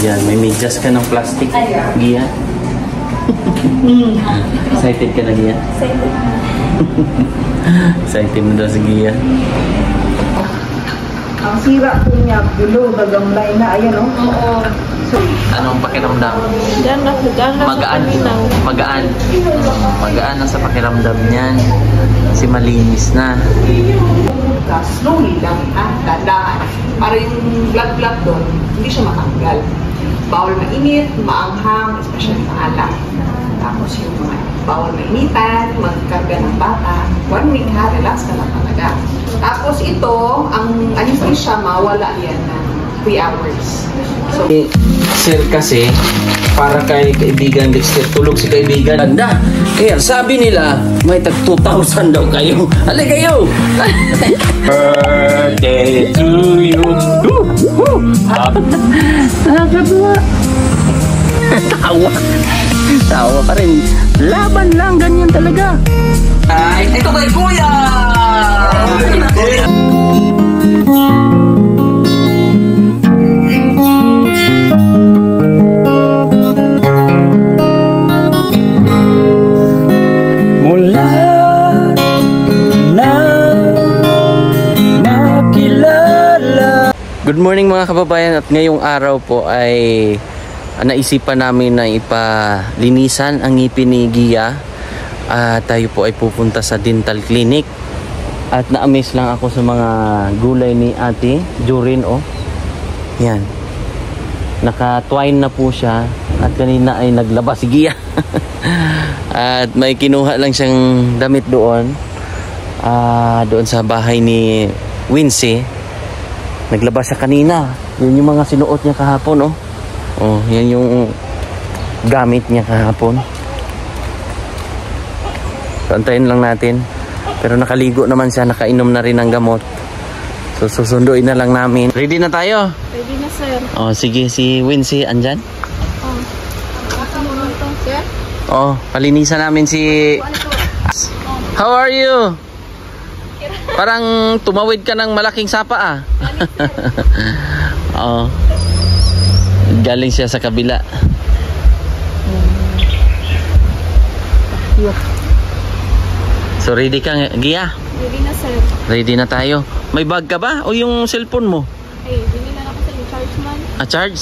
Yan, may medyas ka ng plastic. Gia. Excited ka na, Gia? Excited. Excited na daw si Gia. Ang sira po niya, gulo, gagamlay na, ayan o. Oo. Anong pakiramdam? Magaan. Magaan. Magaan na sa pakiramdam niyan. Kasi malinis na. Slowly lang, dadaan. Para yung blood doon, hindi siya matanggal. Bawal mainit, maanghang, especially sa alak. Tapos yung mga bawal mainitan, magkarga ng bata. 1 week ha, relax ka lang talaga. Tapos ito, ang anesthesia, mawala yan ng 3 hours. So, Sir kasi, para kay kaibigan Dexter, tulog si kaibigan. Anda, kaya sabi nila, may tag 2,000 daw kayo. Halika kayo! Birthday to you! Nakakatuwa! Tawa! Tawa pa rin. Laban lang, ganyan talaga. Ay, ito kay Kuya! Good morning mga kababayan, at ngayong araw po ay naisipan namin na ipalinisan ang ngipin ni Gia. Tayo po ay pupunta sa dental clinic at na-amaze lang ako sa mga gulay ni Ate Jorin. Oh. Yan. Naka-twine na po siya at kanina ay naglabas si Gia. At may kinuha lang siyang damit doon. Doon sa bahay ni Wincy. Naglabas siya kanina. Yun yung mga sinuot niya kahapon, oh. Oh, yan yung gamit niya kahapon. Antayin lang natin. Pero nakaligo naman siya, nakainom na rin ng gamot. So susunduin na lang namin. Ready na tayo? Ready na, sir. Oh, sige, si Wincy andyan? Sir? Oh, palinisan namin si... How are you? Parang tumawid ka ng malaking sapa, ah. Oh. Galing siya sa kabila. So ready ka, Gia? Ready na, sir. Ready na tayo. May bag ka ba? O yung cellphone mo? Ay, binila na ako sa charge man. Charge?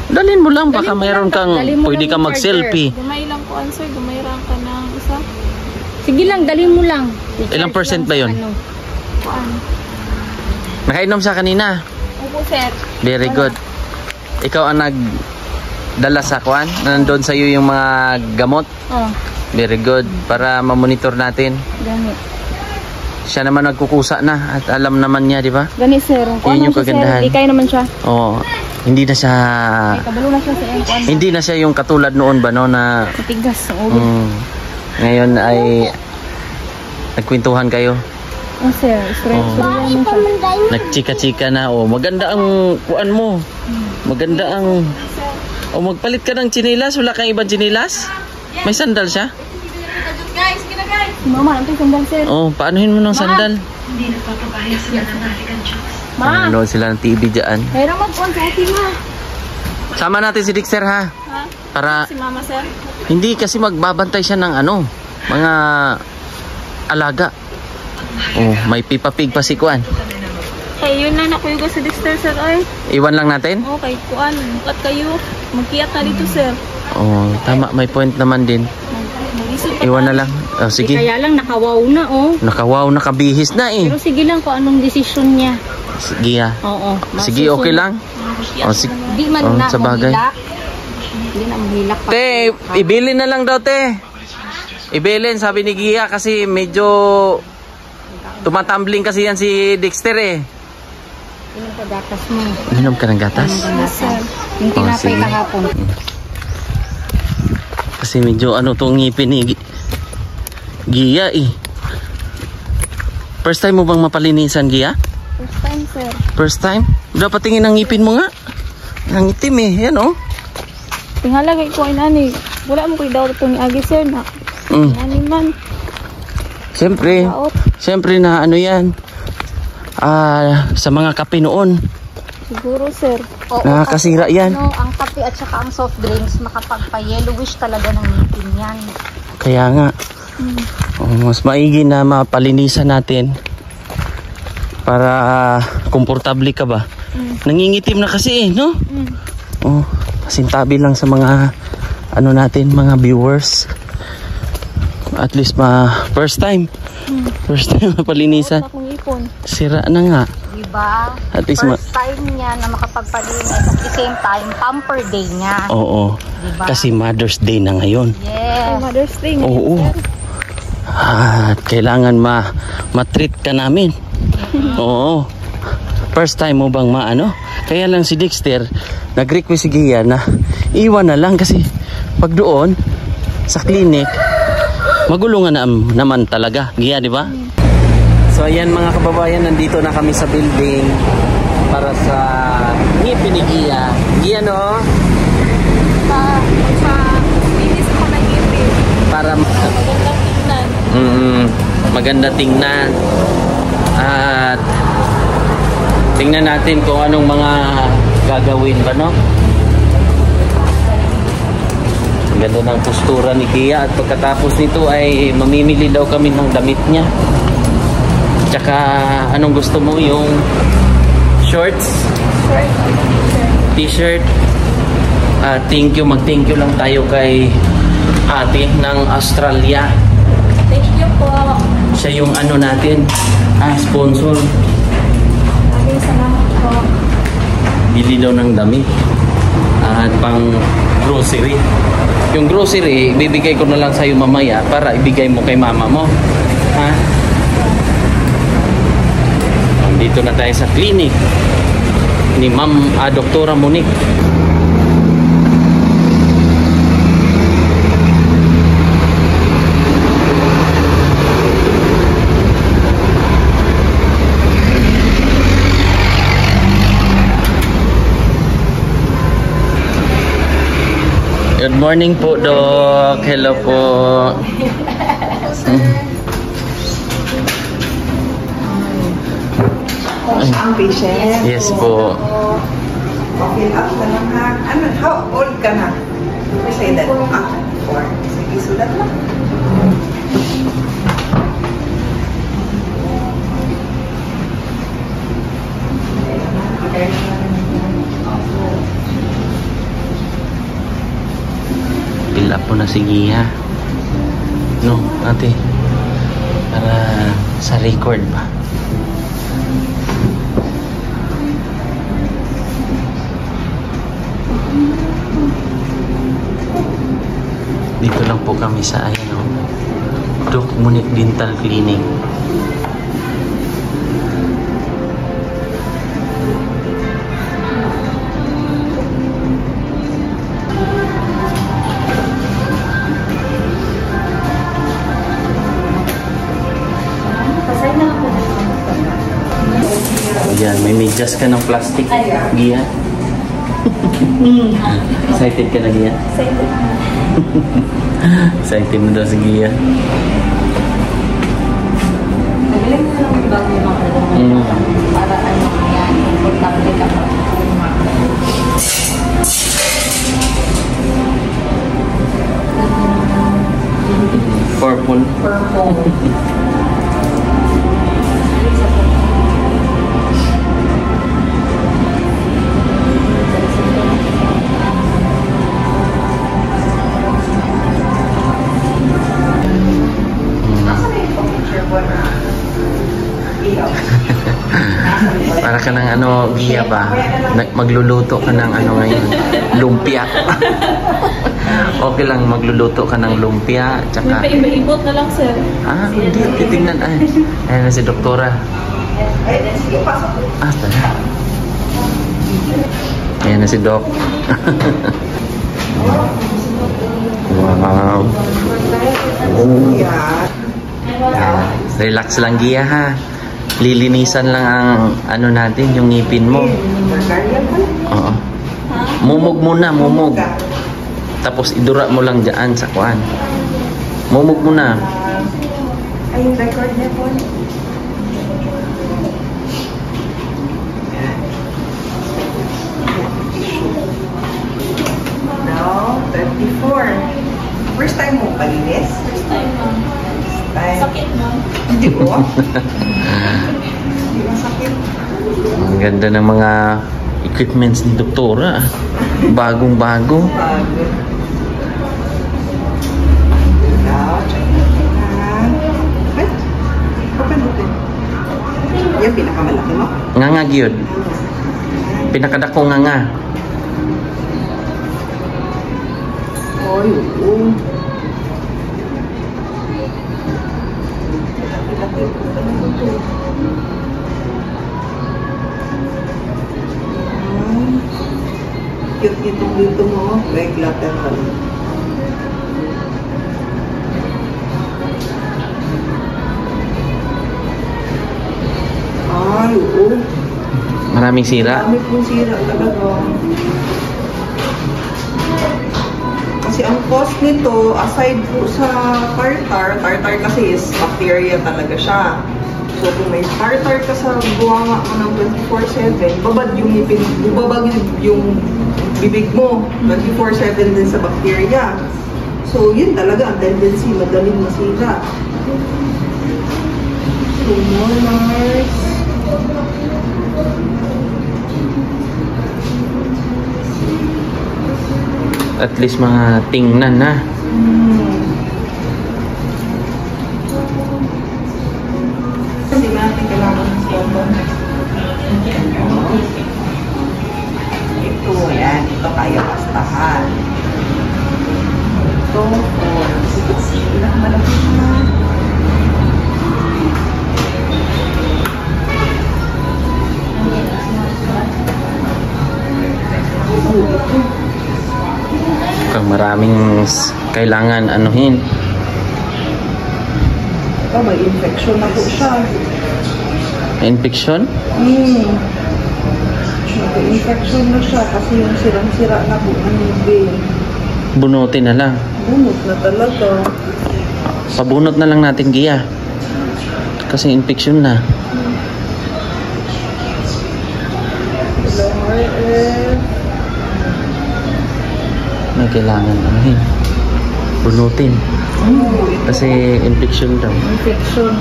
Dalhin mo lang, baka mayroon kang pwede ka mag-selfie. Gumay lang po, answer. Gumay lang ka ng isa. Sige lang, dalhin mo lang. Ilang percent ba yun? Kuan. Nakainom siya kanina? Opo, sir. Very good. Ikaw ang nagdala sa kuan? Nandun sa'yo yung mga gamot? Oh. Very good. Para ma-monitor natin. Ganit. Siya naman nagkukusa na at alam naman niya, di ba? Ganit, sir. Yun yung kagandahan. Ikay naman siya. Oo. Hindi na siya... Ay, kabalo na siya sa kuan. Hindi na siya yung katulad noon ba, no? Na... Matigas ang ulo. Ngayon ay... Nagkwentuhan kayo. Oh, sir. Stress naman siya. Nagchika-chika na. Oh, maganda ang kuan mo. Maganda ang... Oh, magpalit ka ng chinilas. Wala kang ibang chinilas? May sandal siya? Guys, kina guys. Mama, ito yung sandal, sir. Oh, paanohin mo ng sandal? Hindi nagpapabaya sila ng African jokes. Ma! Nanonood sila ng TV dyan. Mayroon mag-on sa akin, ma. Sama natin si Dexter, ha? Ha? Para... Si mama, sir. Hindi kasi magbabantay siya ng ano, mga alaga. Oh, may Peppa Pig pa si Kuan. Ay, yun na nakuyo sa Dexter, sir, ay. Iwan lang natin? Okay, Kuan. Bukat kayo. Magkiyat na dito, sir. Oh, tama. May point naman din. Mag-isip ka. Iwan na lang. Oh, sige. Kaya lang, nakawaw na, oh. Nakawaw, nakabihis na eh. Pero sige lang kung anong desisyon niya. Sige, ha? Oo. Sige, okay lang. Oh, sige. Di man Oh, na sa bagay. mahilak. Hindi na mahilak pa. Te, ibilin na lang daw, te. Ibilin, sabi ni Gia, kasi medyo tumatumbling kasi yan si Dexter eh. Inom ka gatas mo. Minom ka ng gatas? Yes, sir. Yung tinapay sige. kahapon. Kasi medyo ano tong ngipin ni Gia eh. First time mo bang mapalinisan, Gia? First time, sir. First time? Dapat tingin ang ngipin mo nga. Ang itim eh, yan oh. Tingala kay ko inani. Wala mo kay daw ito ni Agi, sir, na. Inani man. Siyempre na ano yan. Sa mga kape noon. Siguro, sir. Oo, Nakakasira kasi, yan. Ano, ang kape at saka ang soft drinks, makapagpa-yellowish talaga ng ngipin yan. Kaya nga. Mas maigi na mapalinisan natin para komportable ka ba. Nangingitim na kasi no? Oh, pasintabi lang sa mga ano natin, mga viewers. At least first time mapalinisan. Akong ipon. Sira na nga. Diba? At least First time niya na makapagpalinis at the same time, pamper day niya. Oo. Diba? Kasi Mother's Day na ngayon. Yes. Mother's Day. Oo. At kailangan ma-treat ka namin. Oo. First time mo bang Kaya lang si Dexter, nag-request si Gia na iwan na lang kasi pag doon sa clinic, magulungan naman talaga. Gia, di ba? So ayan mga kababayan, nandito na kami sa building para sa ngipin ni Gia. Gia, no? Linis ako ng ngipin. Para Magandang tingnan. maganda tingnan. At tingnan natin kung anong mga gagawin ba, no? Ganda ng postura ni Gia at pagkatapos nito ay mamimili daw kami ng damit niya. Tsaka anong gusto mo, yung shorts? T-shirt? Thank you, mag-thank you lang tayo kay ate ng Australia. Thank you po. Siya yung natin, sponsor. Salamat po. Bili daw ng damit at pang grocery. Yung grocery, bibigay ko na lang sa'yo mamaya para ibigay mo kay mama mo. Ha? Dito na tayo sa clinic ni Ma'am Doktora Monique. Good morning po, Doc. Hello po. Ang patient. Yes po. Fill up ka lang ha. How old ka na? Say that. 4. Sige, sulat lang. Fill up po na si Gia. No, ate. Para sa record ba? Dito lang po kami sa Doc Monique Dental Clinic. Ayan, may medyas ka ng plastic, Gia. Excited ka na, Gia? Excited. Excited na daw si Gia. Nagaling mo lang iba mo mga para yan, komportable ka pa. Purple. Para ka ng Gia ba? Magluluto ka ng ngayon? Lumpia. Okay lang, magluluto ka ng lumpia. Tsaka... May paiba-ibot na lang, sir. Hindi. Titignan. Ayan na si Doktora. Tara. Ayan na si Doc. Wow. Relax lang, Gia, ha? Lilinisan lang ang natin, yung ngipin mo. Oo. Mumog muna, mumog. Tapos idura mo lang dyan sa kuan. Mumog muna. Ay, yung record niya po. 24. First time mo palinis? First time, ma'am. Sakit, ma'am. Hindi ko. Hindi masakit. Ang ganda ng mga equipments ni Doktora. Bagong-bago. Bago. Ikaw, check natin ha. Ay, open. Yan, pinakamalaki mo. Nga gyud. Pinakadako nga. Oy, oo. Cute itong dito mo, like lateral. Ay, oo. Maraming sira. Dami pong sira talaga. Kasi ang cost nito, aside po sa tartar kasi is bacteria talaga siya. So kung may tartar ka sa buwanga mo ng 24/7, babad yung bibig mo 24/7 din sa bacteria. So yun talaga ang tendency, madaling masira. So molars. At least mga tingnan na. Hindi natin kailangan ng cotton. Ito, yan. Ito kaya pastahan. Ito, ilang malaki na. Kung maraming kailangan anuhin. Ito, may infection na po siya. Infection? May infection na siya kasi yung sirang-sira na po ang ngipin. Bunutin na lang. Bunot na talaga. Pabunot na lang natin, Gia. Kasi infection na. May kailangan anuhin. Bunutin. Kasi infection daw. Infection.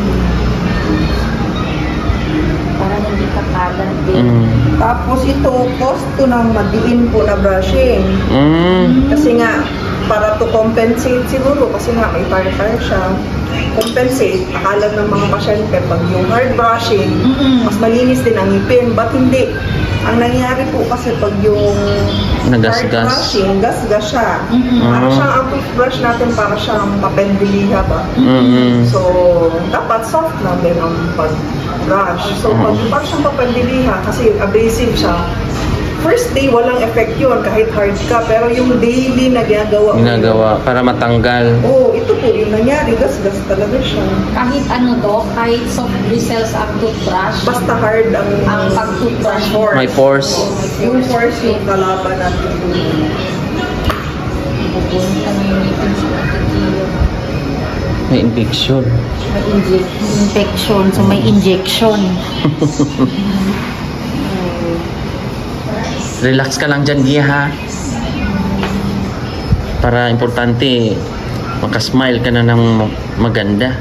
Para hindi kakalat din. Tapos ito, cost to ng madiin po na brushing. Kasi nga, para to compensate siguro, kasi nga may tartar siya. Compensate, akala ng mga pasyente, pag yung hard brushing, mas malinis din ang ngipin. Ba't hindi? Ang nangyari po kasi pag yung hard brushing, gas-gas siya. Para siyang ang toothbrush natin, para siyang papendiliha ba? So, dapat soft lang din ang pag-brush. So, pag para siyang papendiliha, kasi abrasive siya, first day, walang effect yun kahit hard ka. Pero yung daily na ginagawa para matanggal. Oo, ito po yung nangyari. Gas-gas talaga siya. Kahit ano do, kahit soft bristles ang toothbrush, Basta hard ang pag-toothbrush. May force. Yung force yung kalaban natin. Pupunta na yung ngipin sa pagkakilyo. May infection. May infection, so may injection. Relax ka lang dyan, Gia, ha? Para importante, makasmile ka na ng maganda.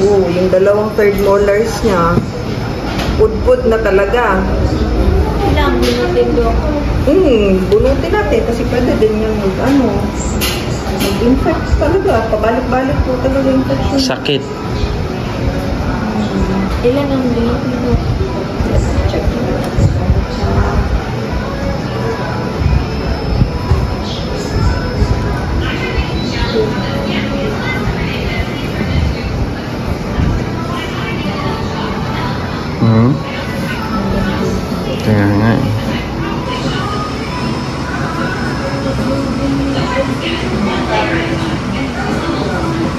Oo, yung dalawang third molars niya, pud-pud na talaga. Ilang bunutin do. Bunutin natin kasi pwede din yung mag-infect talaga. Pabalik-balik po talaga yung infection. Sakit. Ilan ang bunutin do? Check mo. Kaya nga eh.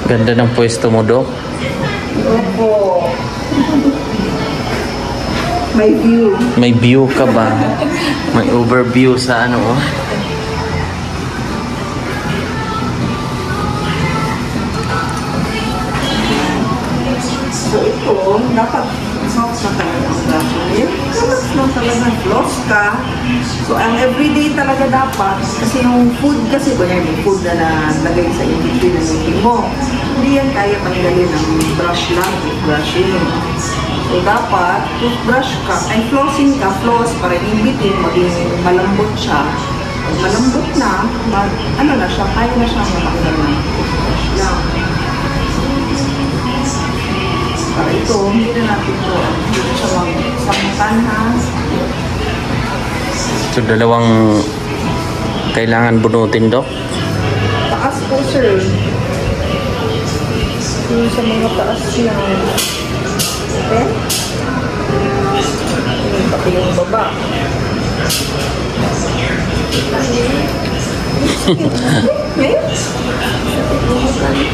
Ganda ng pwesto mo, Dok. Opo. May view. May view ka ba? May overview sa ano, oh. ito, dapat soft na talaga ang braso. Relax lang talaga. Floss ka. So, ang everyday talaga dapat, kasi yung food kasi, kung yung food na nalagay sa in-between ng ngipin mo, hindi yan kaya tanggalin ng brush lang, brushing. So, dapat, toothbrush ka, ay flossing ka, floss, para in-between, maging malambot siya. Pag malambot na, ano na siya, kaya na siya matanggal ng toothbrush lang. Para ito, hindi na natin ito. Hindi na siya magsamutan, ha? So, dalawang kailangan bunutin, Dok? Taas po, sir. Yung sa mga taas na. Okay? Pati yung baba.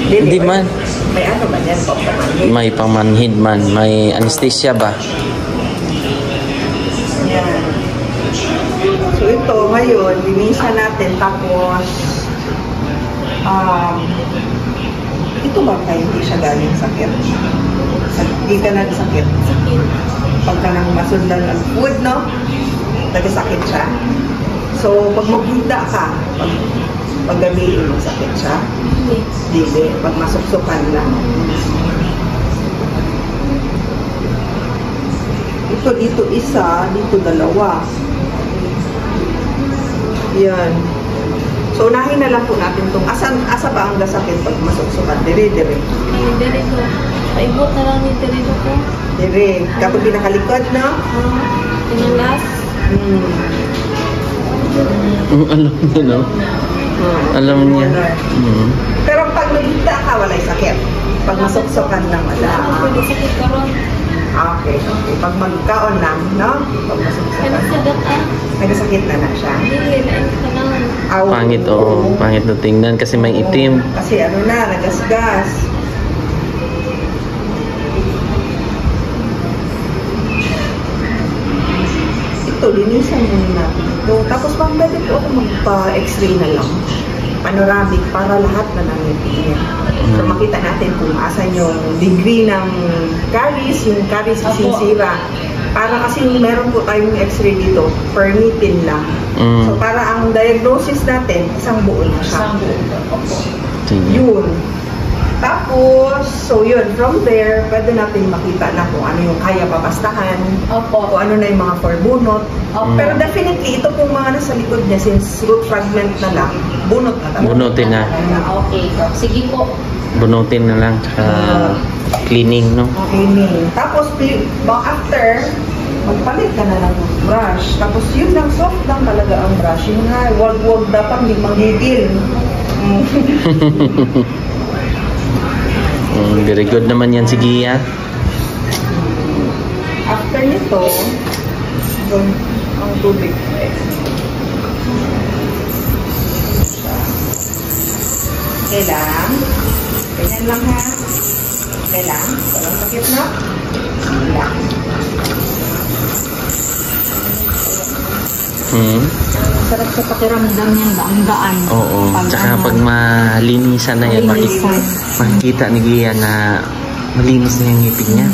Hindi man. May ano ba yan? May pamanhid man. May anesthesia ba? Ayan. So ito, ngayon, linisan natin. Tapos, ito ba kayo hindi siya galing sakit? Hindi ka nagsakit? Sakit. Pagka nang masundan ang food, no? Nagsakit siya. So, pag maghunda ka, pag gabihin, masakit siya? Hindi. Pag masuksukan lang. Ito, dito isa, dito dalawa. Yan. So, unahin na lang po natin itong, asa ba ang gasakit pag masuksukan? Dire. Ay, dere ko. Paibot na lang ni dere ko. Dire. Kapag pinakalikod, no? Pinalas. Alam niya, no? Alam niya. Pero pag naghunda ka, walay sakit. Pag masuksukan lang, wala. Pwede sakit karon. Okay. Pag magkaon lang, no? Pag masuksukan. Ano sa data? Nagsakit na siya. Hindi, lain ka lang. Aw. Pangit, oh. Pangit na tingnan kasi may itim. Kasi ano na, nagasgas. Ito, linisan muna natin ito. Tapos pwede po ako magpa-x-ray na lang. Panoramic para lahat na ng ngipin. So makita natin kung asan yung degree ng caries, yung caries sinisira. Para kasi meron po tayong x-ray dito, per ngipin lang. So para ang diagnosis natin, isang buo na siya. Yun. Tapos, so yun, from there, pwede natin makita na kung ano yung kaya papastahan, kung ano na yung mga forbunot. Pero definitely, ito pong mga nasa likod niya, since root fragment na lang, bunot na talaga. Bunutin na. Okay. Sige po. Bunutin na lang. Tsaka cleaning, no? Cleaning. Tapos, after, magpalit ka na ng brush. Tapos, yun lang, soft lang talaga ang brush. Yun nga, wag dapat hindi manggigil. Very good naman yan si Gia. After nito, doon ang tubig. Okay lang. Ganyan lang, ha? Okay lang. Walang sakit na. Lang. Sarap sa pakiramdam niyan ba? Ang gaan. Oo. Tsaka pag malinisan na yan, makikita ni Gia na malinis na yung ngipin niya.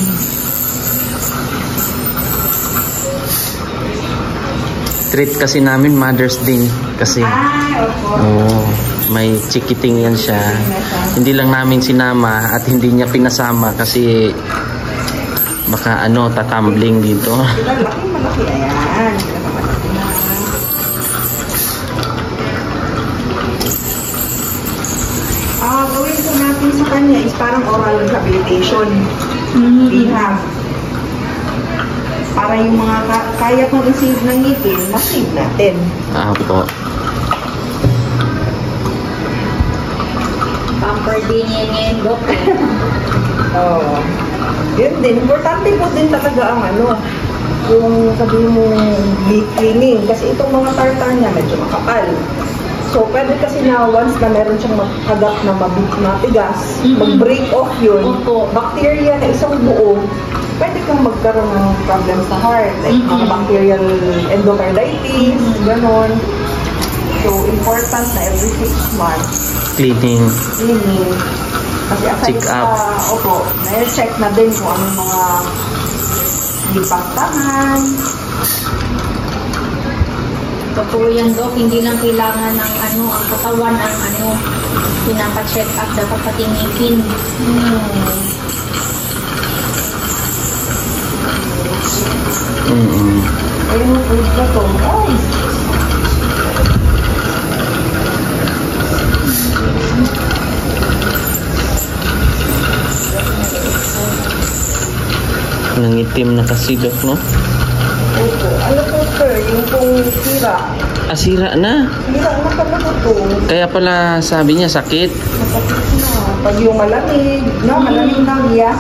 Treat kasi namin Mother's Day kasi may chikiting yan siya. Hindi lang namin sinama at hindi niya pinasama kasi baka tatumbling dito. Malaki, ayan. Gawin po natin sa kanya is parang oral rehabilitation. Rehab. Para yung mga kaya kong i-save ng ngipin, ma-save natin. Po. Pamper din yan ngayon, Dok. Yun din. Importante po din talaga ang yung sabihin mo deep cleaning. Kasi itong mga tartar niya medyo makapal. So, pwede kasi na once na meron siyang magkagat na matigas, mag-break off yun, bacteria na isang buo, pwede kang magkaroon ng problem sa heart, like mga bacterial endocarditis, ganon. So, important na every 6 months. Cleaning. Kasi aside Check up. opo, na-check na din kung anong mga hindi pastangan. Totoo yan, Dok. Hindi lang kailangan ng ang katawan ang pinapacheck up, dapat pati ngipin. Ayun, ulit na to. Ay! Nangitim na kasi, Dok, no? Opo. Ano po, sir? Yung pong sira. Sira na. Sira na pala po to. Kaya pala sabi niya sakit. Masakit na. Pag yung malamig, malamig na niya.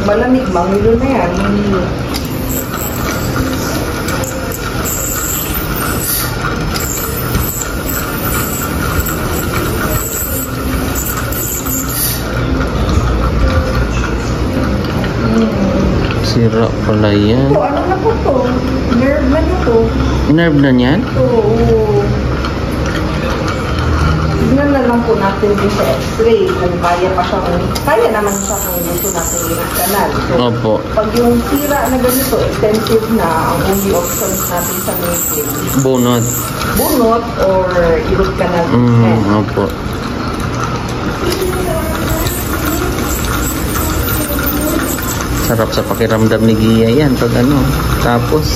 Malamig, mamilo na yan. Sira pala yan. So, ano na po to? Nerve na nito. Nerve na niyan? Oo. Tignan na lang po natin din sa x-ray kung kaya pa siya kaya naman siya kung gusto natin i-canal. So, Opo. pag yung sira na ganito, extensive na, ang only options natin sa medicine, Bunot. bunot or i-root canal. Opo. Sarap sa pakiramdam ni Gia yan pag tapos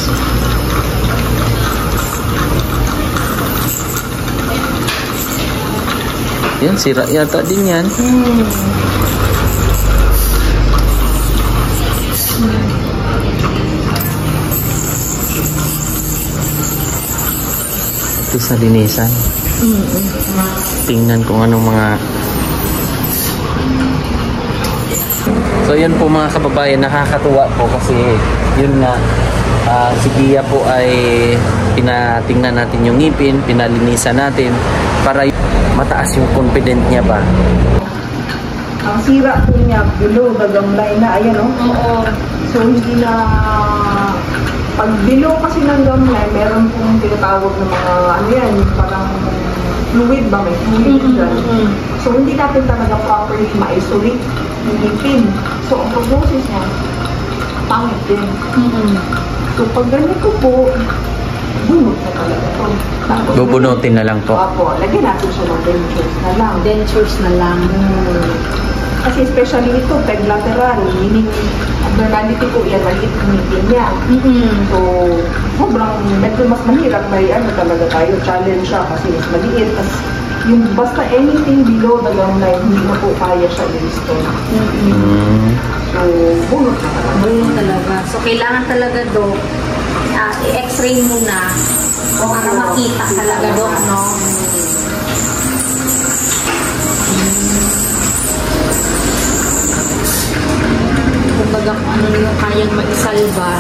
yan, sira yata din yan. Ito sa linisan. Tingnan kung anong mga. So yun po mga kababayan, nakakatuwa po kasi yun nga, si Gia po ay pinatingnan natin yung ngipin, pinalinisan natin para mataas yung confident niya ba. Ang sira po niya, below the gumline na, ayan o. Oo. So hindi na, pag below kasi ng gumline, meron pong tinatawag ng mga, parang fluid ba, may fluid dyan. So hindi natin talaga properly ma-isolate yung ngipin. So ang prognosis niya, pangit din. So pag ganito po, bunot na talaga po. Bubunutin na lang po. Opo, lagyan natin siya ng dentures na lang. Dentures na lang. Kasi especially ito, peglateral, meaning abnormality po yan, maliit ang ngipin niya. So, sobrang medyo mas mahirap, may talaga tayo, challenge siya kasi mas maliit. Tapos, yung basta anything below the gumline, hindi na po kaya siya i-restore. So, bunot na talaga. Bunot talaga. So, kailangan talaga, Dok, i-x-ray muna para makita talaga, Dok, no? Kumbaga kung ano yung kayang maisalba,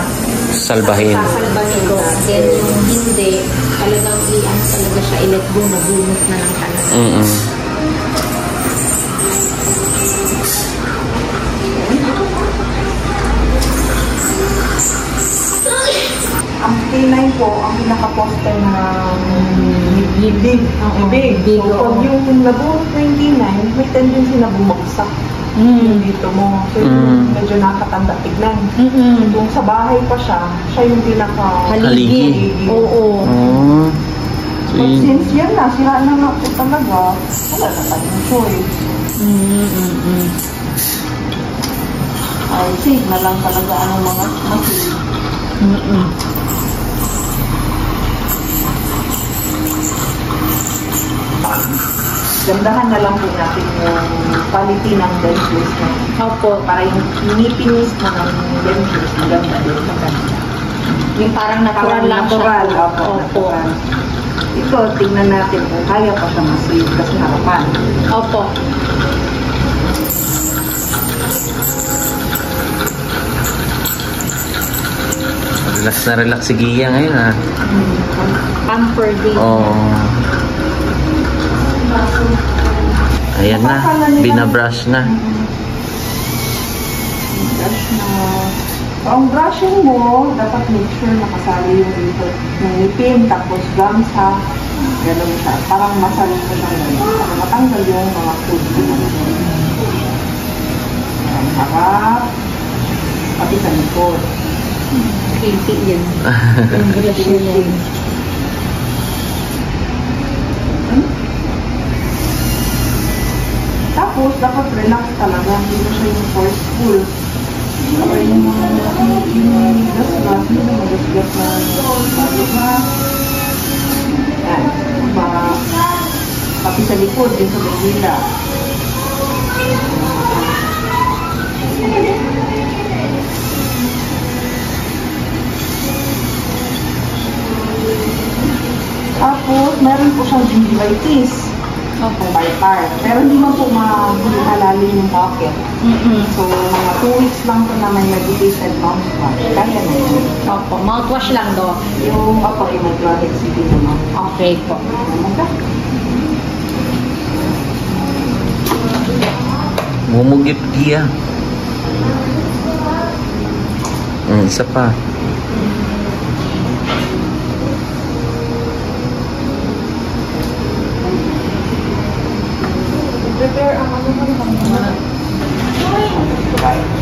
Salbahin. sasalba ni Dok. Then yung hindi, talagang talaga siya i-let go, nabunot na lang talaga. Ang K9 po, ang pinaka-poster na big. Big, So, pag yung nabunot na yung K9, may tendency na bumagsak. Yung dito mo. So, yung medyo nakatanda tignan. Kung sa bahay pa siya yung Haligi. Oo. So, But since yan na, sira na nga po talaga, wala na tayong choice. Ay, save na lang talaga ang mga machine. Gandahan na lang po natin yung quality ng dentures na. Opo. Para yung ngipin na ng dentures, maganda din. Maganda. Yung parang natural lang siya. Natural. Opo. Natural. Ito, tingnan natin kung kaya pa siya mas-save kasi harapan. Opo. relax na relax si Gia ngayon Pamper din. Ayan na, binabrush na. Brush na. So, ang brushing mo, dapat make sure nakasali yung dito ng ngipin, tapos gums ha. Ganun siya. Parang masali mo siya ngayon. Para matanggal yung mga food. harap, pati sa likod. Kilti yan. Yung brush niya yan. Tapos, dapat relax talaga. Hindi mo siya yung forceful. Kaya yung gas-gas, hindi na magas-gas na ha. Yan. Pati sa likod, din sa bagila. Tapos, meron po siyang gingivitis. Kung bitar. Pero hindi man po malalim yung pocket. So, mga 2 weeks lang po naman medicated mouthwash. Kaya na yun. Opo, mouthwash lang do. Yung hemorrhagic city naman. Okay po. Mumugip Gia. Isa pa. Prepare ang ano mo naman.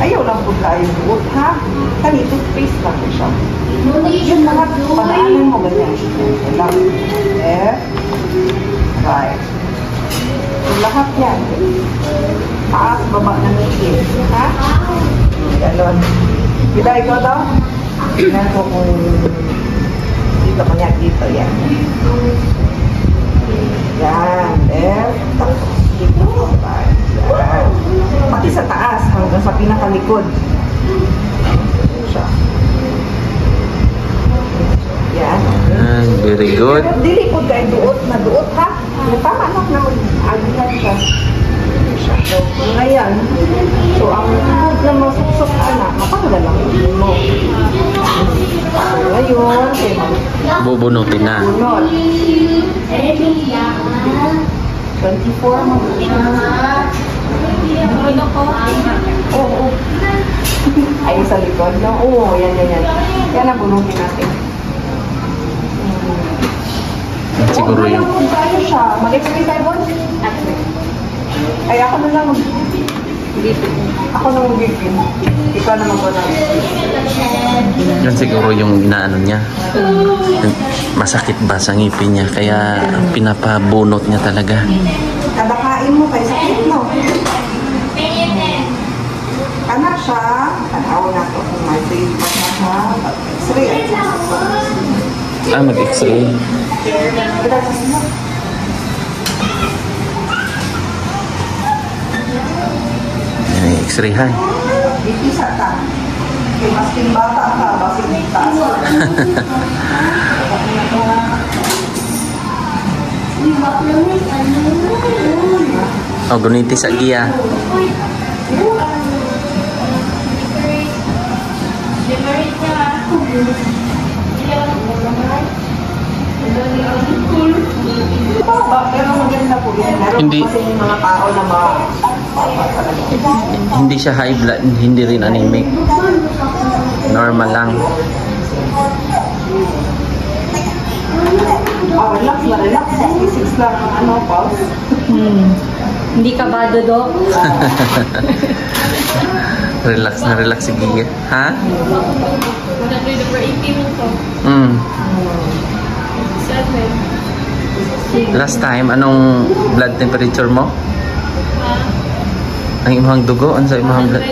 Ayaw lang po tayo buot, ha? Kani, toothpaste lang po siya. Yung lahat, panaanan mo ganyan. Lang. Right. Yung lahat yan. Taas, baba na ngipin. Ha? Ganon. Bila ikaw daw? Tingnan ko kung dito ko niya dito. Yan. Yan. Tapos. Pati sa taas hanggang sa pinakalikod. Yan. Very good. Pero dili po kayo duot na duot, ha? Tama anak na mag-agitan siya. So, ngayon, so ang food na masuksok anak, mapagala lang mo. So, ngayon, Bubunutin na. bunot. 24 mo siya. Oo. Ay, sa likod, no? Oo, yan. Yan ang bunutin natin. Siguro yung... Kung tayo siya, mag-explain tayo ba? Ay, ako na lang Ako na mag-explain. Ikaw na mag-explain. Yan siguro yung inaano niya. Masakit ba sa ngipin niya, kaya pinapabunot niya talaga. Kada kain mo kay sakit, no? Anak siya, tanaw na to kung may feedback na siya. X-ray. Mag-x-ray. Yan, x-ray ha. Isa ka. Kaya masking bata ka, masking taas ka. Gunitis sa Gia. Pero maganda po yan. Meron Hindi. kasi yung mga tao na Hindi siya high blood, hindi rin anemic. Normal lang. relax na relax. 66 lang ang pulse. Hindi ka ba, Dodo? Relax na relax si Gia. Ha? Last time, anong blood temperature mo? Ang imahang dugo? Ano sa imahang blood?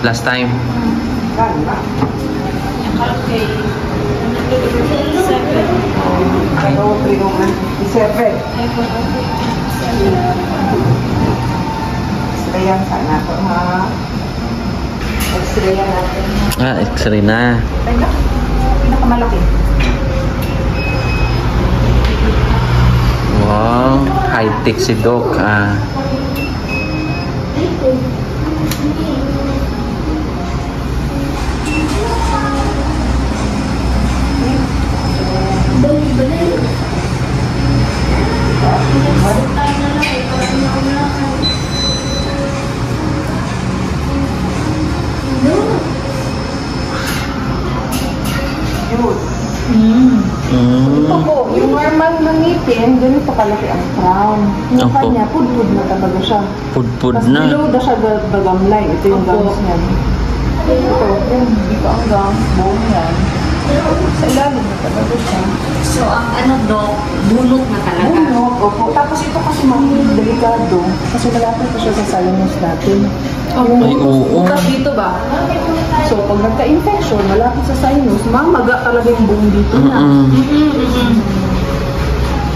Last time? Ano, 397. X-rayan sana ito, ha? X-rayan natin. X-ray na. Pinakamalaki. Wow, high-tech si Doc. Ito po. Opo, yung normal na ngipin, ganito kalaki ang crown. Yung Opo. kanya, pudpud na talaga siya. Pudpud Tapos na. below na siya gagamlay. Ito yung gums niya. Ito, yung dito ang gums, bone yan. Sa ilalim na talaga siya. So, ang ano, Dok, bunot na talaga. Bunot, opo. Tapos ito kasi delikado. Kasi malapit pa siya sa sinus natin. Ay, oo. Bukas dito ba? So, pag nagka-infection, malapit sa sinus, mamaga talaga yung buong dito na.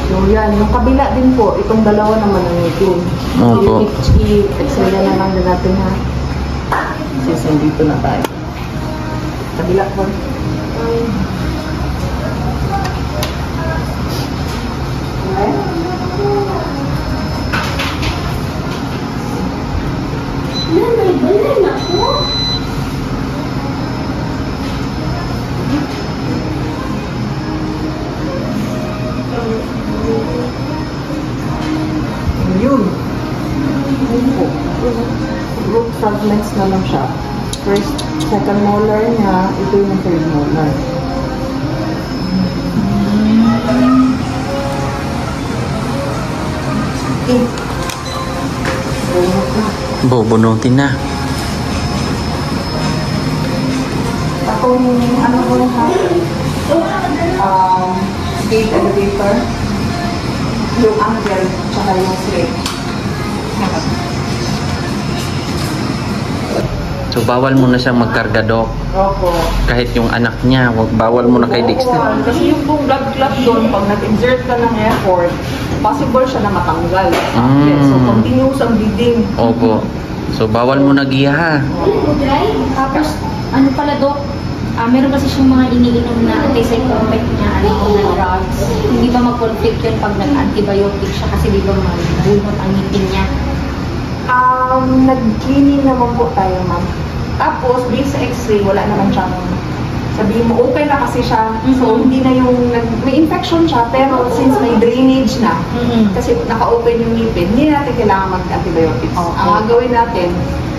So, yan. Yung kabila din po, itong dalawa naman ang ngipin. Opo. I-x-ray na lang din natin ha. Since nandito na tayo. Kabila po. Okay. Yun. Yun po. Root fragments na lang siya. First, second molar niya, ito yung third molar. Okay. Bunot na. Bubunutin na. Akong ano ko ha? Gate elevator. Yung angle, tsaka yung slate. So, bawal mo na siyang magkarga, Dok. Opo. Kahit yung anak niya, bawal mo na kay Dexter. Kasi yung pong blood clot doon, pag nag-exert ka ng effort, possible siya na matanggal. So, continuous ang bleeding. Opo. So, bawal mo na, Gia, ha? Tapos, ano pala, Dok, meron kasi siyang mga iniinom na antipsychotic na drugs. Hindi ba mag-conflict yun pag nag-antibiotic siya kasi di ba mabunot ang ngipin niya? Nag-cleaning naman po tayo, ma'am. Tapos, based sa x-ray, wala naman siyang sabihin mo, okay na kasi siya. So, hindi na yung, may infection siya, pero since may drainage na, kasi naka-open yung ngipin, hindi natin kailangan mag-antibiotics. Okay. Ang gagawin natin,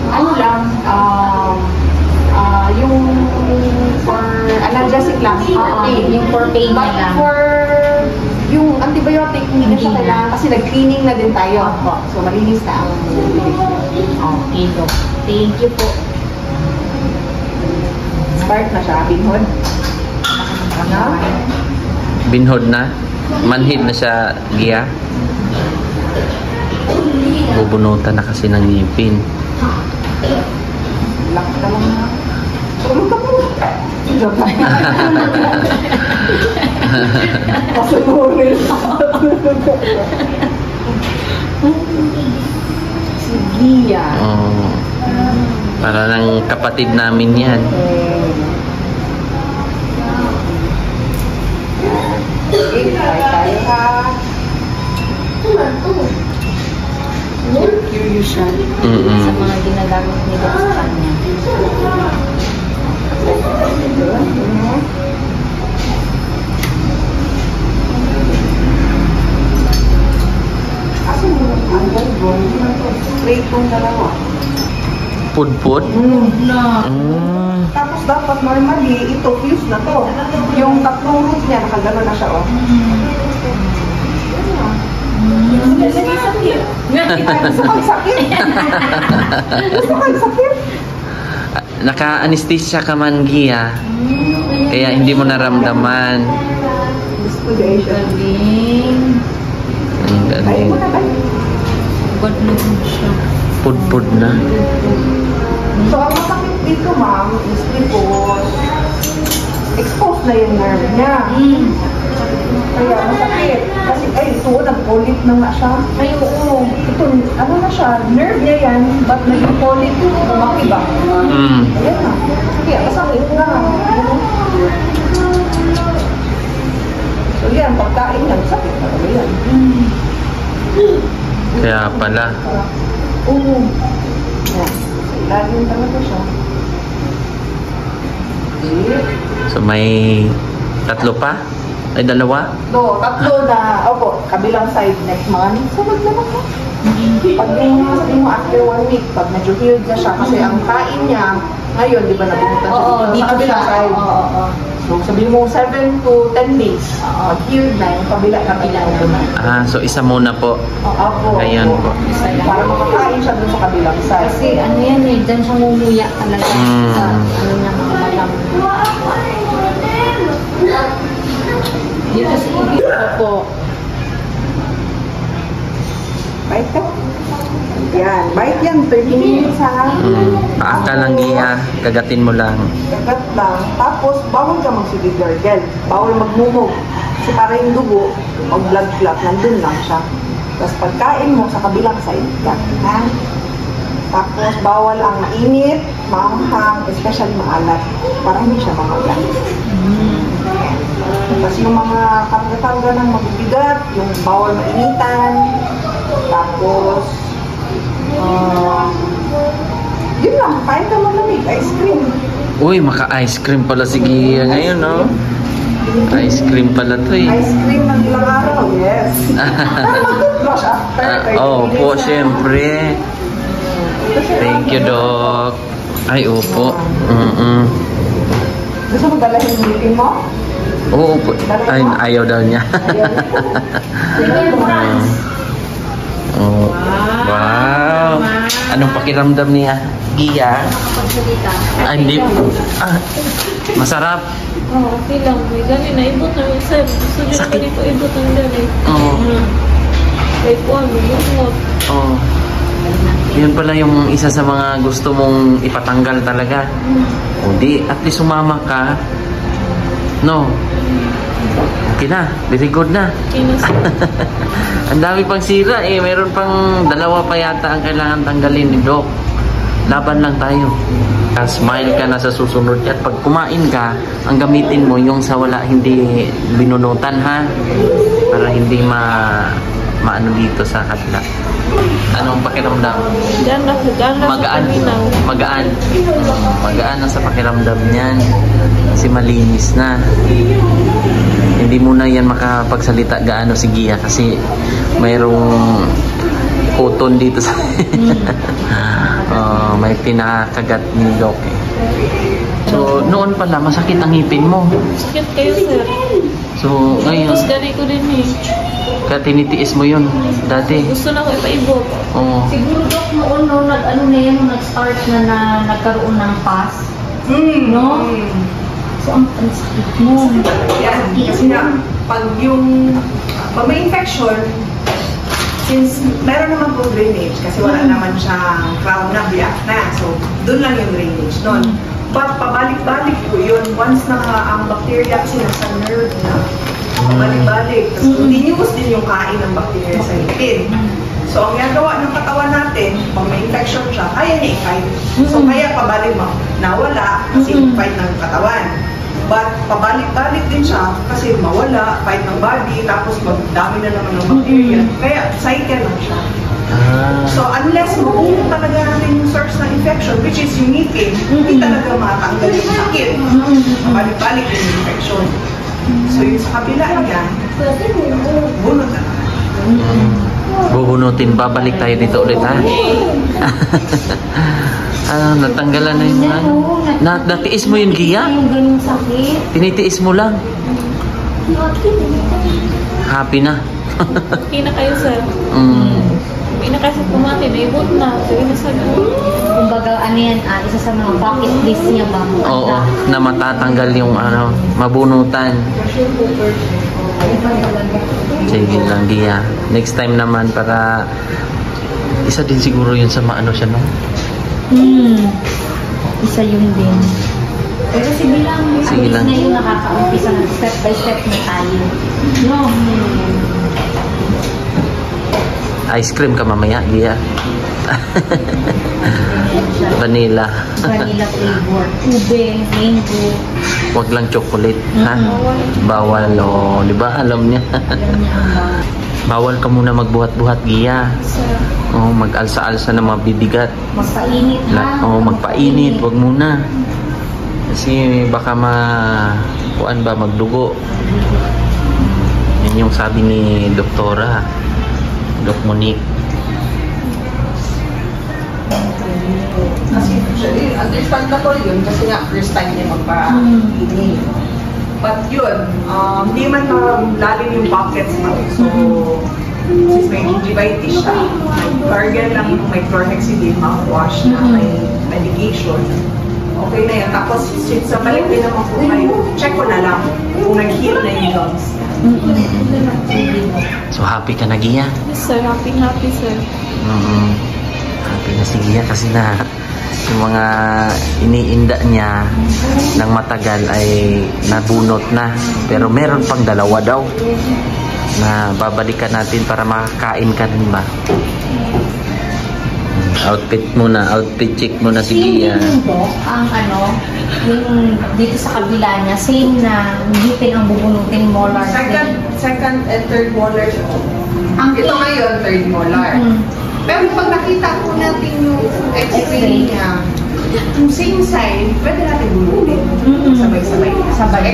ano lang, yung for analgesic lang, for pain. Yung for pain But na lang. for yung antibiotic, hindi na siya Hindi na. kailangan kasi nag-cleaning na din tayo. Opo. So, malinis na ang Okay, Dok. Thank you po. start na siya, binhod. Ano? Binhod na. Manhid na siya, Gia. Bubunutan na kasi ng ngipin. Lock ka lang na. Tulog ka po. Joke lang. Pasunurin. Sige yan. Oh. Para ng kapatid namin yan. Okay, try tayo ha. Curious siya. Sa mga ginagamit ni Dok sa kanya. Kasi ang gagawin na to. Straight yung dalawa. Pudpud? Tapos dapat normally, ito fuse na to. Yung tatlong root niya, nakagano na siya, oh. Gusto kang sakit? Gusto kang sakit? Naka-anesthesia ka man, Gia. Kaya hindi mo naramdaman. Gusto dahil siya. Ang Kaya galing. mo na ba? God naman siya. Pudpud na. So, ang masakit dito, ma'am, is because exposed na yung nerve niya. Kaya masakit. Kasi, ay, so, nag-polyp na nga siya. Ay, oo. Ito, ano na siya, nerve niya yan, but naging polyp, lumaki ba? Ayan na. Kaya, masakit na. So, yan, pagkain yan, sakit na talaga yan. Kaya pala. Oo. Yan. Laging talaga siya. Okay. So may tatlo pa? Ay, dalawa? No, tatlo na, opo, kabilang side next month. Sunod naman po. Pag sabi mo after 1 week, pag medyo healed na siya, kasi ang kain niya, ngayon, di ba nabungutan siya Oo, dito dito sa kabilang siya. side. Oo. So, sabihin mo 7 to 10 days. Pag-healed na, yung kabila na. So isa muna po. Opo. Ayan po. Para makakain siya dun sa kabilang side. Kasi ano yan eh, dyan siya mumuya talaga. Sa ano niya mga malam. Dito sa ibig po. Bite ka? Yan. Bite yan. 30 minutes ha. Paaka lang Gia, kagatin mo lang. Kagat lang. Tapos, bawal ka magsigigargel. Bawal magmumog. Kasi para yung dugo, o blood clot, nandun lang siya. Tapos pagkain mo sa kabilang side ka. Ha? Tapos, bawal ang mainit, maanghang, especially maalat. Para hindi siya mamagat. Tapos yung mga karga-karga ng mabibigat, yung bawal mainitan. Tapos, yun lang, kain ka malamig, ice cream. Uy, maka-ice cream pala si Gia ngayon, no? Ice cream pala to eh. Ice cream ng ilang araw, yes. Pero mag-toothbrush after. Po, syempre. Thank you, Doc. Ay, opo. Gusto mo dalahin yung meeting mo? Oo po. Ay, ayaw daw niya. Wow. Anong pakiramdam niya? Gia? Ay, hindi. Masarap. Okay lang. May gani na ibot na minsan. Gusto nyo naman ito ibot ng gani. Ay po, lumot. Yun pala yung isa sa mga gusto mong ipatanggal talaga. O di, at least sumama ka. No. Okay na. Very good na. Ang dami pang sira eh. Meron pang 2 pa yata ang kailangan tanggalin ni Doc. Laban lang tayo. Smile ka na sa susunod. At pag kumain ka, ang gamitin mo yung sa wala hindi binunutan ha. Para hindi maano dito sa hadla. Anong pakiramdam? Magaan. Magaan. Magaan na sa pakiramdam niyan. Kasi malinis na. Hindi muna yan makapagsalita gaano si Gia kasi mayroong cotton dito sa may pinakagat ni Doc eh. So noon pala masakit ang ngipin mo. Sakit kayo sir. So ngayon Tapos gani ko din eh. kaya tinitiis mo yun dati. Gusto na ko ipaibot. Siguro Doc noon nag-start na nagkaroon ng pus. No? So ang sakit mo. Yan. Kasi nga, pag may infection, since meron naman po drainage, kasi wala naman siyang crown na, biyak na. So, doon lang yung drainage nun. But, pabalik-balik po yun. Once na ang bacteria kasi nasa nerve na, pabalik-balik. Tapos, continuous din yung kain ng bacteria sa ngipin. So, ang ginagawa ng katawan natin, pag may infection siya, kaya niya i-fight. So, kaya pabalik mo, nawala kasi fight ng katawan. But, pabalik-balik din siya kasi mawala, fight ng body, tapos magdami na naman ng bacteria. Kaya, cycle lang siya. So, unless mabuo talaga natin yung source ng infection, which is yung ngipin, hindi talaga matanggal yung sakit. Pabalik-balik yung infection. So, yung sa kabila niya, bunod na naman. Bubunutin, babalik tayo dito ulit ha. Natanggalan na yung natiis mo yung Gia? Yung ganyung sakit. Tinitiis mo lang. Happy na. Okay na kayo sir. Hindi na kasi kumati, naibot na. Sige na sir. Kumbaga ano yan, isa sa mga bucket list niya ba? Oo, na matatanggal yung mabunutan. Sige lang Gia. Next time naman para isa din siguro yun sa maano siya no? Isa yun din. Pero sige lang na yung nakaka-umpisa ng step by step na tayo. No. Ice cream ka mamaya, Gia. Vanilla. Vanilla flavor. Ube, mango. Huwag lang chocolate, ha? Bawal, di ba? Alam niya. Bawal ka muna magbuhat-buhat, Gia. Mag-alsa-alsa ng mga bibigat. Magpainit ha? Magpainit. Huwag muna. Kasi baka magdugo. Yan yung sabi ni Doktora. Doc Monique. Kasi actually, understandable yun kasi nga first time niya magpa-init. But yun, hindi man lalim yung pockets mo. So, since may gingivitis siya, may gargle lang yung may chlorhexidine mouthwash na may medication. Okay na yan. Tapos, since sa balik din naman po kayo, check ko na lang kung nag-heal na yung lungs. So happy ka na, Gia? Yes, sir. Happy, sir. Happy na si Gia kasi na yung mga iniinda niya ng matagal ay nabunot na. Pero meron pang 2 daw na babalikan natin para makakain ka rin ba? Outfit check muna si Gia. Ang yung dito sa kabila niya, same na ngipin ang bubunutin, molar. Second and third molar. Ito ngayon, third molar. Pero pag nakita ko natin yung x-ray niya, yung same side, pwede natin bunutin. Sabay-sabay.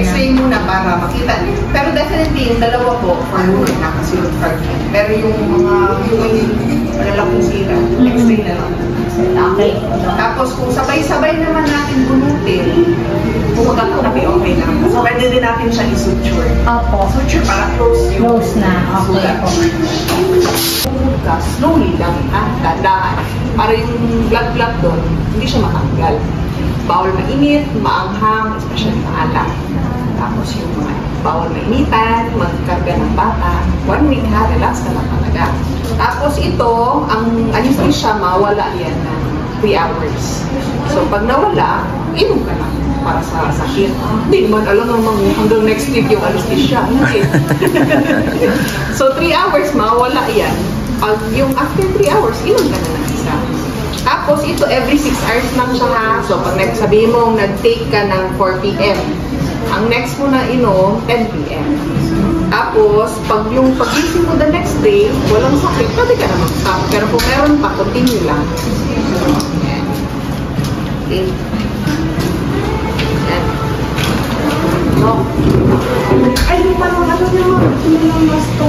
X-ray muna para makita. Pero definitely, yung 2 po, for women, nakasilot fragment. Pero yung mga malalaking sira, x-ray na lang. Okay. Tapos kung sabay-sabay naman natin bunutin, kung magkakatabi, okay lang. Kasi pwede din natin siya i-suture. Opo. Suture para close yung Close na. Okay. Slowly lang, dahan. Para yung blood doon, hindi siya matanggal. Bawal mainit, maanghang, especially maalat. Tapos yung mga bawal mainitan, magkarga ng bata. 1 week ha, relax ka lang talaga. Tapos ito, ang anesthesia, mawala yan ng 3 hours. So pag nawala, inom ka lang para sa sakit. Hindi naman alam naman hanggang next week yung anesthesia. So 3 hours, mawala yan. Yung after 3 hours, inom ka na ng isa. Tapos ito, every 6 hours lang siya ha. So pag sabihin mo, nag-take ka ng 4 p.m. Ang next mo na inom, 10 p.m. Tapos, pag yung pag-isip mo the next day, walang sakit, pwede ka na mag-stop. Pero kung meron pa, continue lang. Okay. No. Ay, di pa nung ano yung mas to.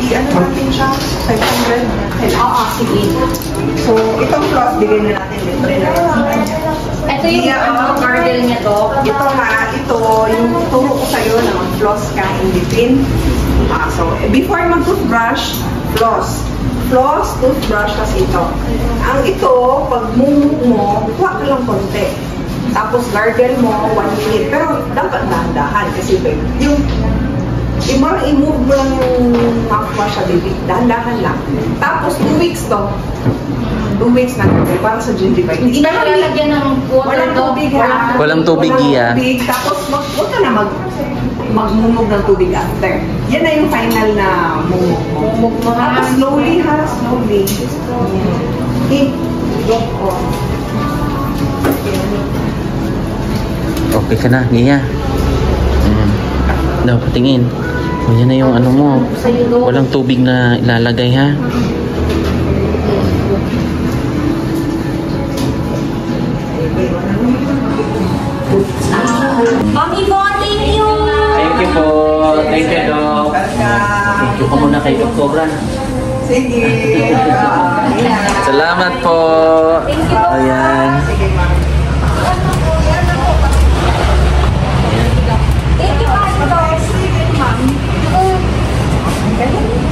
Ano natin siya? 500. Oo, sige. So, itong floss, bigay na natin libre na. Ito yung gargle niya to. Ito ha, ito yung turo ko sa'yo na mag-floss ka in between. So, before mag-toothbrush, floss. Floss, toothbrush, kasi ito. Ang ito, pag mumuk mo, kuha ka lang konti. Tapos gargle mo, 1 minute. Pero dapat dahan-dahan kasi yung i-move mo lang yung mouthwash sa baby. Dahan-dahan lang. Tapos 2 weeks to. 2 weeks na gargle para sa gingivitis. Hindi na lalagyan ng water Walang tubig ha. Walang tubig, Gia. Tapos huwag ka na magmumog ng tubig after. Yan na yung final na mumog mo. Tapos slowly ha, slowly. Okay. Okay ka na, Gia? Daw, patingin. O, yan na yung ano mo. Walang tubig na ilalagay, ha? Mami po, thank you! Thank you po. Thank you, Doc. Thank you po muna kay Doc Cobra. Sige. Salamat po. Thank you. Ayan. Thank you, ma'am.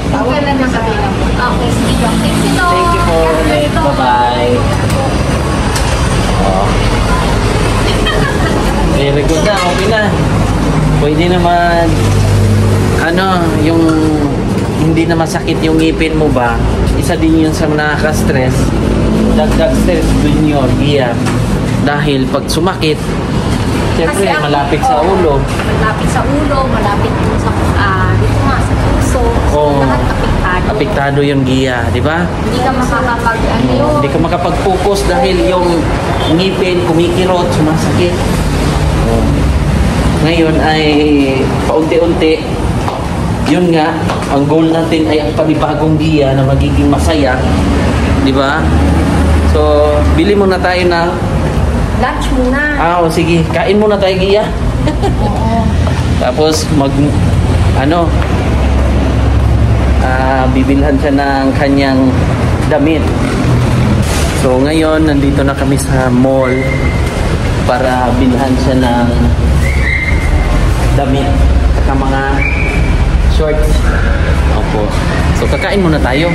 Tawag lang na kabila mo. Okay, sige, Doc. Thank you, Doc. Thank you po. Bye-bye. Oh. Very good na. Okay na. Pwede naman yung hindi na masakit yung ngipin mo ba? Isa din yun sa nakaka-stress. Dagdag stress din yun, Gia. Dahil pag sumakit, siyempre malapit sa ulo. Malapit sa ulo, malapit sa dito nga sa puso. Oo. Lahat apektado. Apektado yung Gia, di ba? Hindi ka makakapag Hindi ka makapag-focus dahil yung ngipin, kumikirot, sumasakit. Ngayon ay paunti-unti, yun nga, ang goal natin ay ang panibagong Gia na magiging masaya. Di ba? So, bili muna tayo ng lunch muna. Sige. Kain muna tayo, Gia. Tapos, bibilhan siya ng kanyang damit. So, ngayon, nandito na kami sa mall para bilhan siya ng damit at mga shorts. Opo. So kakain muna tayo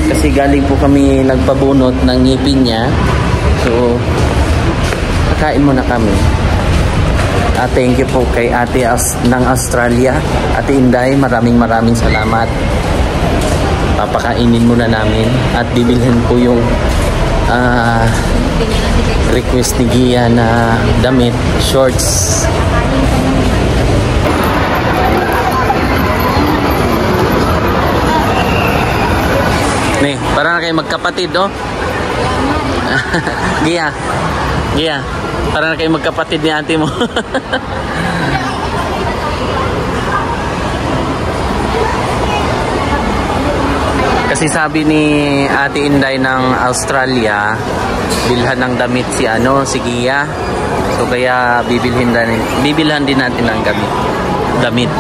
kasi galing po kami nagpabunot ng ngipin niya. So kakain muna kami. Thank you po kay ate ng Australia, Ate Inday, maraming salamat. Papakainin muna namin at bibilhin po yung request ni Gia na damit, shorts. Nih, para na kayo magkapatid, oh. Gia, para na kayo magkapatid ni ate mo. Kasi sabi ni Ate Inday ng Australia, bilhan ng damit si Gia. So kaya bibilhan din natin ng damit.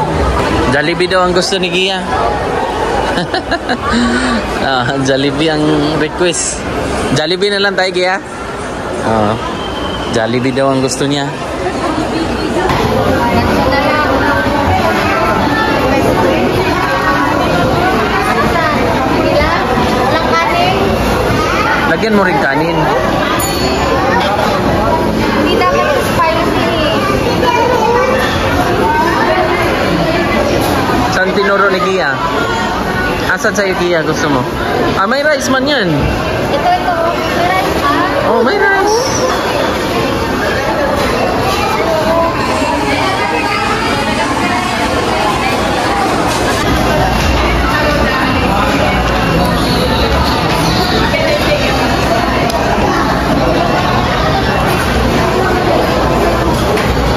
Jollibee daw ang gusto ni Gia. Jollibee ang request. Jollibee na lang tayo, Gia. Jollibee daw ang gusto niya. Lagyan mo rin kanin. Hindi dapat spicy. Saan tinuro ni Gia? Asan sa'yo, Gia, gusto mo? May rice man yan. Ito. May rice pa? Oh, may rice.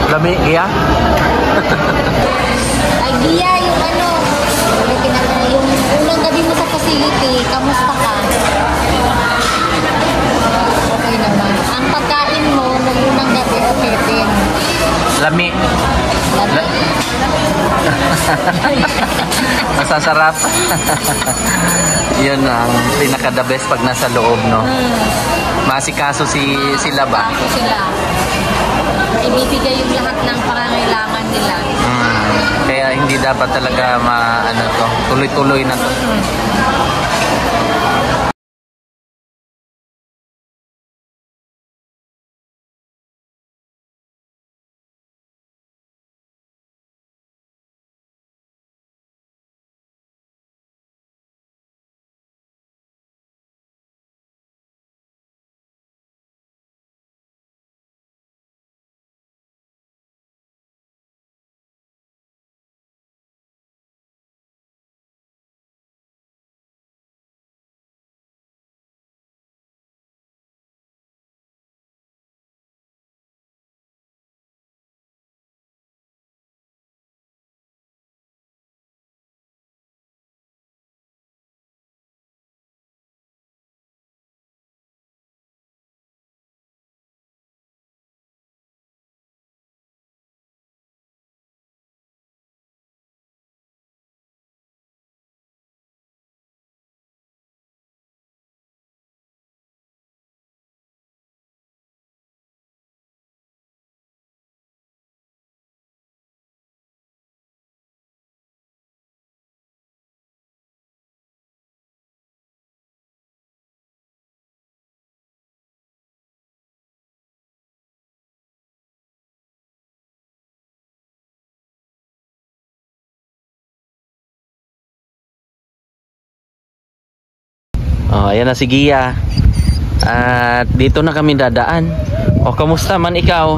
Lami, Gia? Ay, Gia, yung yung unang gabi mo sa facility, kamusta ka? Okay naman. Ang pagkain mo, nung unang gabi, okay din. Lami. Masasarap. Yun ang pinaka-the best pag nasa loob, no? Masikaso sila ba? Masikaso sila. Ibibigay yung lahat ng pangangailangan nila. Kaya hindi dapat talaga tuloy-tuloy na to. Ayan na si Gia. At dito na kami dadaan. Kamusta man ikaw?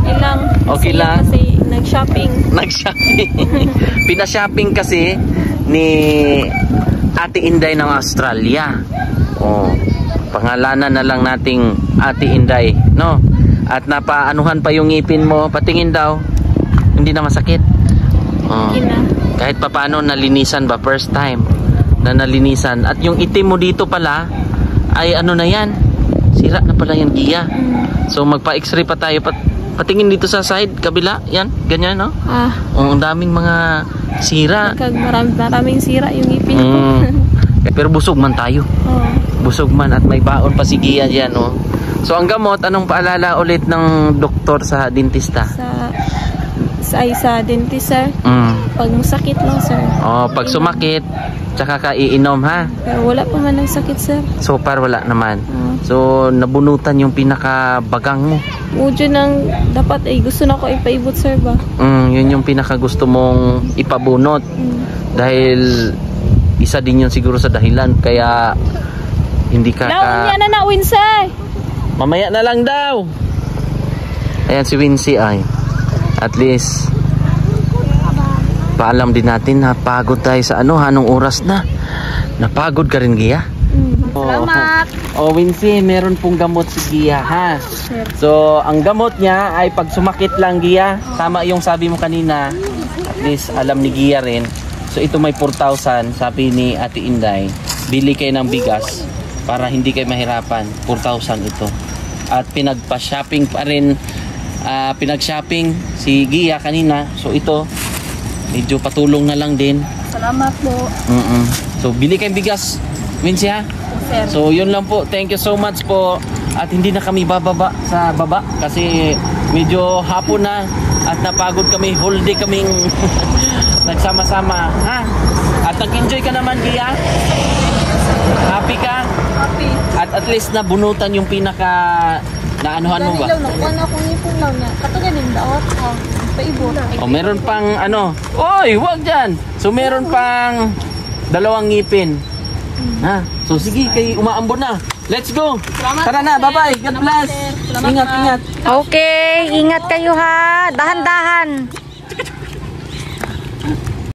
Ilang. Okay lang. Kasi nag-shopping. Pina-shopping kasi ni Ate Inday ng Australia. Pangalanan na lang nating Ate Inday, no? At napaanuhan pa yung ngipin mo. Patingin daw. Hindi na masakit. Kahit papaano nalinisan ba? First time na nalinisan. At yung itim mo dito pala ay na yan, sira na pala yan, Gia. So magpa-x-ray pa tayo. Patingin dito sa side, kabila, yan, ganyan, no? Ang daming mga sira. Maraming sira yung ngipin ko. Pero busog man tayo. Busog man at may baon pa si Gia dyan, no? So ang gamot, anong paalala ulit ng doktor sa dentista? sa dentist, sir. Pag masakit lang, sir. Oh, pag sumakit, tsaka ka iinom, ha? Pero wala pa man ng sakit, sir. So far wala naman. So nabunutan yung pinakabagang mo. Udyo nang dapat gusto na ko ipaibot, sir, ba? Yun yung pinaka gusto mong ipabunot. Dahil isa din yun siguro sa dahilan kaya hindi ka Nawin niya na Winsay. mamaya na lang daw. Ayan si Wincy ay at least paalam din natin na pagod tayo sa anong oras na. Napagod ka rin, Gia? Salamat. Wincy, meron pong gamot si Gia, ha? So, ang gamot niya ay pag sumakit lang, Gia. Tama yung sabi mo kanina. At least alam ni Gia rin. So, ito may 4,000. Sabi ni Ate Inday, bili kayo ng bigas para hindi kayo mahirapan. 4,000 ito. At pinagpa-shopping pa rin. Pinag-shopping si Gia kanina. So, ito, medyo patulong na lang din. Salamat po. So, bili kayong bigas, Wincy, ha? So, yun lang po. Thank you so much po. At hindi na kami bababa sa baba kasi medyo hapon na at napagod kami. Whole day kaming nagsama-sama, ha? At nag-enjoy ka naman, Gia? Happy ka? Happy. At least nabunutan yung pinaka naanuhan mo ba? Nakuha na akong ipon lang na. Katuganin daot. Paibot. Meron pang Oy, wag dyan. So meron pang 2 ngipin. Ha? So sige, kay umaambon na. Let's go. Tara na, bye-bye. God bless. Ingat, ingat. Okay, ingat kayo ha. Dahan-dahan.